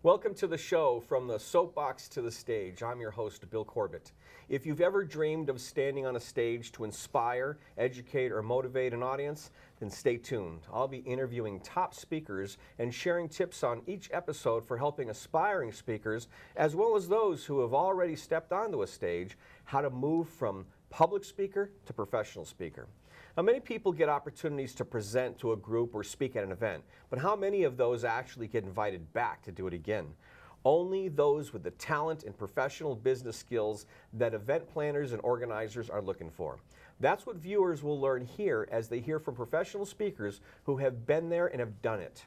Welcome to the show, From the Soapbox to the Stage. I'm your host, Bill Corbett. If you've ever dreamed of standing on a stage to inspire, educate, or motivate an audience, then stay tuned. I'll be interviewing top speakers and sharing tips on each episode for helping aspiring speakers, as well as those who have already stepped onto a stage, how to move from public speaker to professional speaker. Now, many people get opportunities to present to a group or speak at an event, but how many of those actually get invited back to do it again? Only those with the talent and professional business skills that event planners and organizers are looking for. That's what viewers will learn here as they hear from professional speakers who have been there and have done it.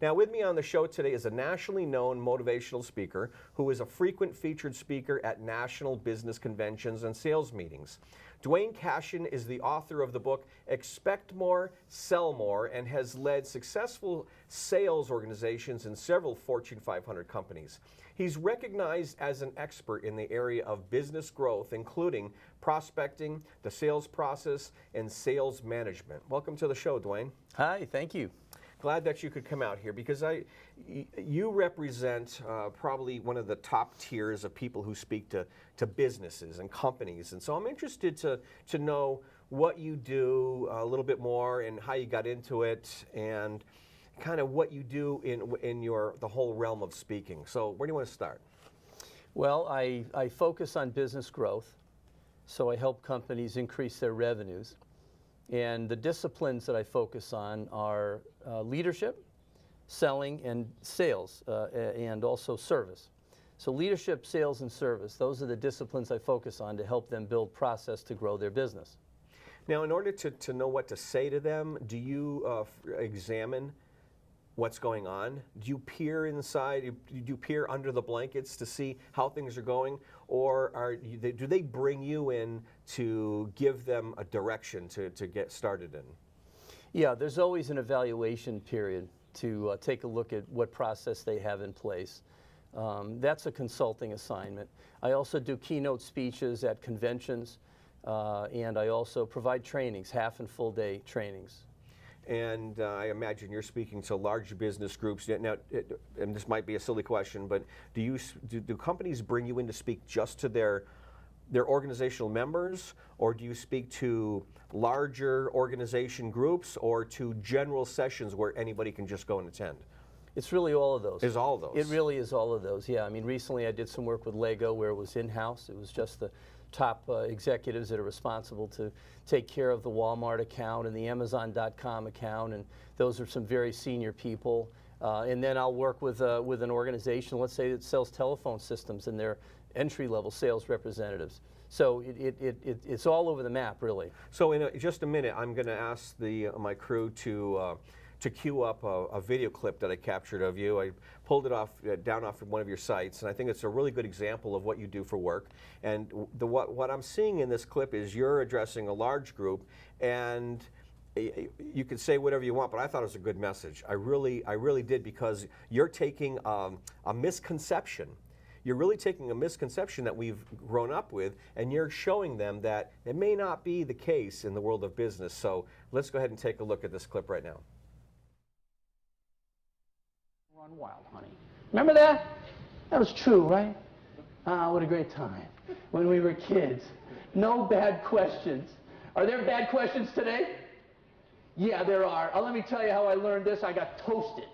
Now, with me on the show today is a nationally known motivational speaker who is a frequent featured speaker at national business conventions and sales meetings. Duane Cashin is the author of the book Expect More, Sell More, and has led successful sales organizations in several Fortune 500 companies. He's recognized as an expert in the area of business growth, including prospecting, the sales process, and sales management. Welcome to the show, Duane. Hi, thank you. Glad that you could come out here because you represent probably one of the top tiers of people who speak to businesses and companies. And so I'm interested to know what you do a little bit more and how you got into it and kind of what you do in the whole realm of speaking. So where do you want to start? Well, I focus on business growth, so I help companies increase their revenues. And the disciplines that I focus on are leadership, selling, and sales, and also service. So leadership, sales, and service, those are the disciplines I focus on to help them build process to grow their business. Now, in order to know what to say to them, do you examine what's going on? Do you peer inside, do you peer under the blankets to see how things are going? Or do they bring you in to give them a direction to get started in? Yeah, there's always an evaluation period to take a look at what process they have in place. That's a consulting assignment. I also do keynote speeches at conventions, and I also provide trainings, half and full day trainings. And I imagine you're speaking to large business groups. Now, and this might be a silly question, but do companies bring you in to speak just to their organizational members, or do you speak to larger organization groups, or to general sessions where anybody can just go and attend? It's really all of those. It's all of those? It really is all of those, yeah. I mean, recently I did some work with Lego where it was in-house. It was just the top executives that are responsible to take care of the Walmart account and the Amazon.com account, and those are some very senior people. And then I'll work with an organization, let's say, that sells telephone systems, and their entry-level sales representatives. So it's all over the map, really. So in just a minute, I'm going to ask my crew to queue up a video clip that I captured of you. I pulled it down off one of your sites, and I think it's a really good example of what you do for work. And what I'm seeing in this clip is you're addressing a large group, and you can say whatever you want, but I thought it was a good message. I really did, because you're taking a misconception. You're really taking a misconception that we've grown up with, and you're showing them that it may not be the case in the world of business. So let's go ahead and take a look at this clip right now. Run wild, honey. Remember that? That was true, right? Ah, what a great time when we were kids. No bad questions. Are there bad questions today? Yeah, there are. Let me tell you how I learned this. I got toasted.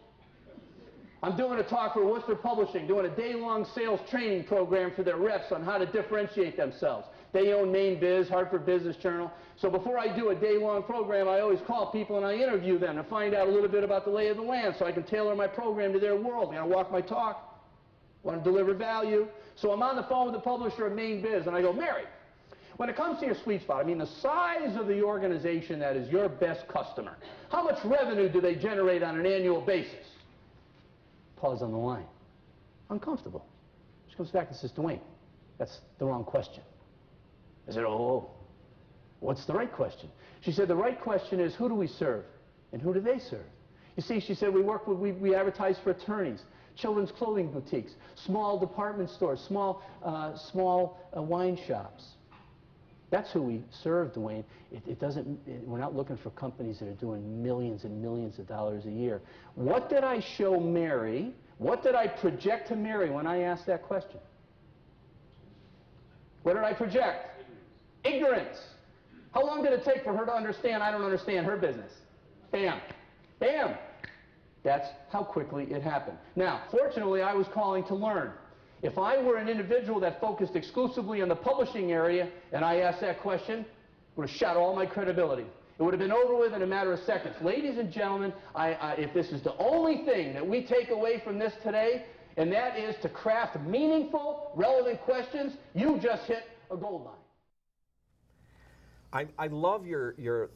I'm doing a talk for Worcester Publishing, doing a day-long sales training program for their reps on how to differentiate themselves. They own Main Biz, Hartford Business Journal. So before I do a day-long program, I always call people and I interview them to find out a little bit about the lay of the land so I can tailor my program to their world. I walk my talk, want to deliver value. So I'm on the phone with the publisher of Main Biz, and I go, Mary, when it comes to your sweet spot, I mean the size of the organization that is your best customer, how much revenue do they generate on an annual basis? Pause on the line. Uncomfortable. She comes back and says, Duane, that's the wrong question. I said, oh, what's the right question? She said, the right question is, who do we serve and who do they serve? You see, she said, we advertise for attorneys, children's clothing boutiques, small department stores, small wine shops. That's who we serve, Duane. We're not looking for companies that are doing millions and millions of dollars a year. What did I show Mary What did I project to Mary when I asked that question? What did I project? Ignorance. How long did it take for her to understand I don't understand her business? Bam. Bam. That's how quickly it happened. Now, fortunately, I was calling to learn. If I were an individual that focused exclusively on the publishing area and I asked that question, it would have shot all my credibility. It would have been over with in a matter of seconds. Ladies and gentlemen, if this is the only thing that we take away from this today, and that is to craft meaningful, relevant questions, you just hit a gold line. I love your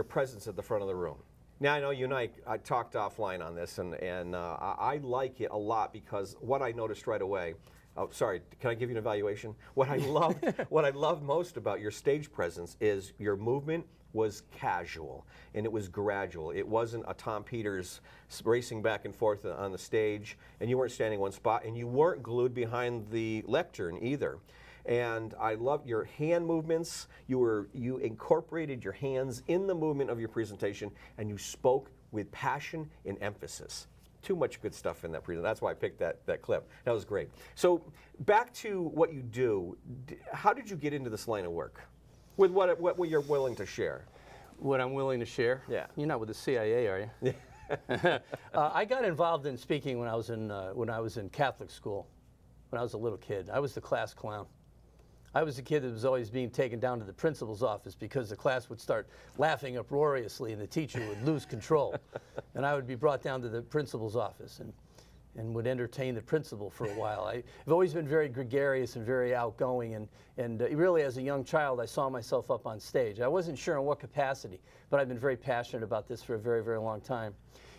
presence at the front of the room. Now, I know you and I talked offline on this, and I like it a lot because what I noticed right away. Oh, sorry. Can I give you an evaluation? What I loved most about your stage presence is your movement was casual and it was gradual. It wasn't a Tom Peters racing back and forth on the stage, and you weren't standing one spot, and you weren't glued behind the lectern either. And I love your hand movements. You incorporated your hands in the movement of your presentation, and you spoke with passion and emphasis. Too much good stuff in that presentation. That's why I picked that clip. That was great. So back to what you do. How did you get into this line of work? With what you're willing to share? What I'm willing to share? Yeah. You're not with the CIA, are you? I got involved in speaking when I was in Catholic school, when I was a little kid. I was the class clown. I was a kid that was always being taken down to the principal's office because the class would start laughing uproariously and the teacher would lose control. And I would be brought down to the principal's office and would entertain the principal for a while. I've always been very gregarious and very outgoing, and really as a young child I saw myself up on stage. I wasn't sure in what capacity, but I've been very passionate about this for a very, very long time.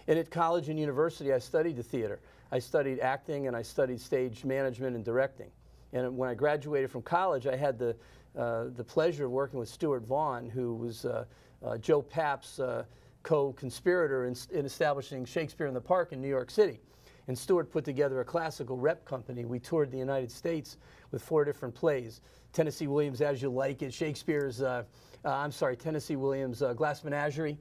And at college and university I studied the theater. I studied acting and I studied stage management and directing. And when I graduated from college, I had the pleasure of working with Stuart Vaughn, who was Joe Papp's co-conspirator in establishing Shakespeare in the Park in New York City. And Stuart put together a classical rep company. We toured the United States with 4 different plays. Tennessee Williams' As You Like It, Shakespeare's, Tennessee Williams' Glass Menagerie,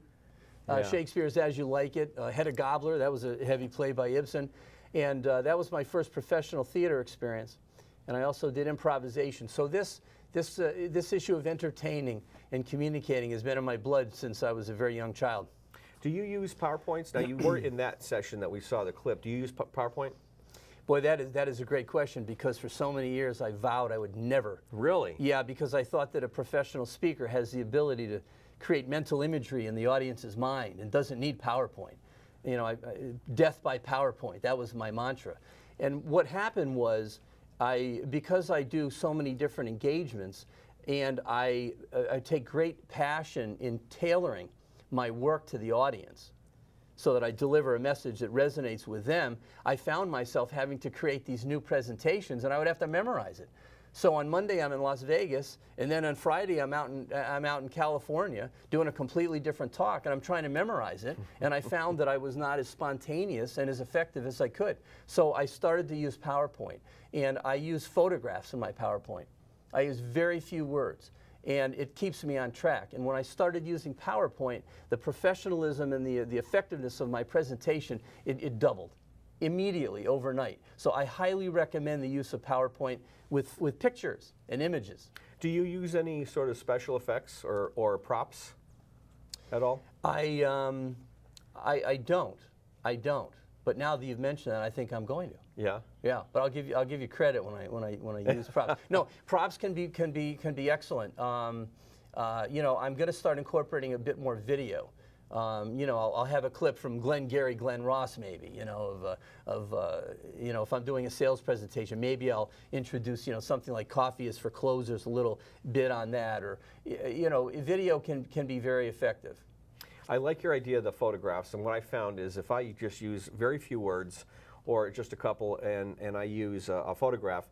Shakespeare's As You Like It, Hedda Gabler, that was a heavy play by Ibsen. And that was my first professional theater experience. And I also did improvisation. So this issue of entertaining and communicating has been in my blood since I was a very young child. Do you use PowerPoints? Now, you were in that session that we saw the clip. Do you use PowerPoint? Boy, that is a great question, because for so many years I vowed I would never. Really? Yeah, because I thought that a professional speaker has the ability to create mental imagery in the audience's mind and doesn't need PowerPoint. You know, death by PowerPoint, that was my mantra. And what happened was, because I do so many different engagements, and I take great passion in tailoring my work to the audience so that I deliver a message that resonates with them, I found myself having to create these new presentations, and I would have to memorize it. So on Monday I'm in Las Vegas, and then on Friday I'm out in California doing a completely different talk, and I'm trying to memorize it, and I found that I was not as spontaneous and as effective as I could. So I started to use PowerPoint, and I use photographs in my PowerPoint. I use very few words, and it keeps me on track. And when I started using PowerPoint, the professionalism and the effectiveness of my presentation, it doubled immediately overnight. So I highly recommend the use of PowerPoint with pictures and images. Do you use any sort of special effects or props at all? I don't. But now that you've mentioned that, I think I'm going to. Yeah. Yeah, but I'll give you credit when I use props. No, props can be excellent. You know, I'm going to start incorporating a bit more video. You know, I'll have a clip from Glengarry Glen Ross, maybe. You know, you know, if I'm doing a sales presentation, maybe I'll introduce, you know, something like coffee is for closers, a little bit on that, or you know, video can be very effective. I like your idea of the photographs, and what I found is if I just use very few words or just a couple and I use a photograph,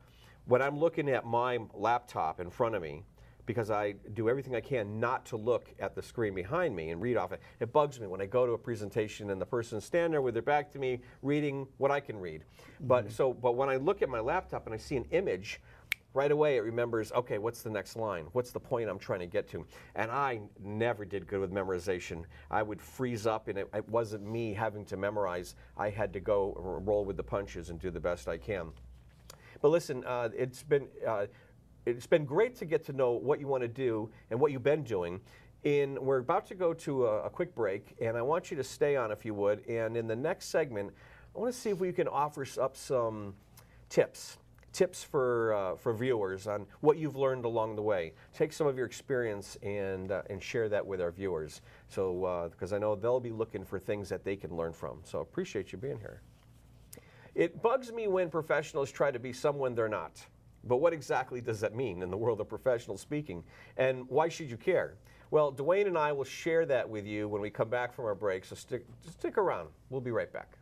when I'm looking at my laptop in front of me, because I do everything I can not to look at the screen behind me and read off it, it bugs me when I go to a presentation and the person's standing there with their back to me reading what I can read. But when I look at my laptop and I see an image right away it remembers, okay, what's the next line? What's the point I'm trying to get to? And I never did good with memorization. I would freeze up, and it wasn't me having to memorize. I had to go roll with the punches and do the best I can. But listen, it's been great to get to know what you want to do and what you've been doing. We're about to go to a quick break, and I want you to stay on if you would. And in the next segment, I want to see if we can offer up some tips for viewers on what you've learned along the way. Take some of your experience and share that with our viewers. So because I know they'll be looking for things that they can learn from. So appreciate you being here. It bugs me when professionals try to be someone they're not. But what exactly does that mean in the world of professional speaking? And why should you care? Well, Duane and I will share that with you when we come back from our break, so stick around. We'll be right back.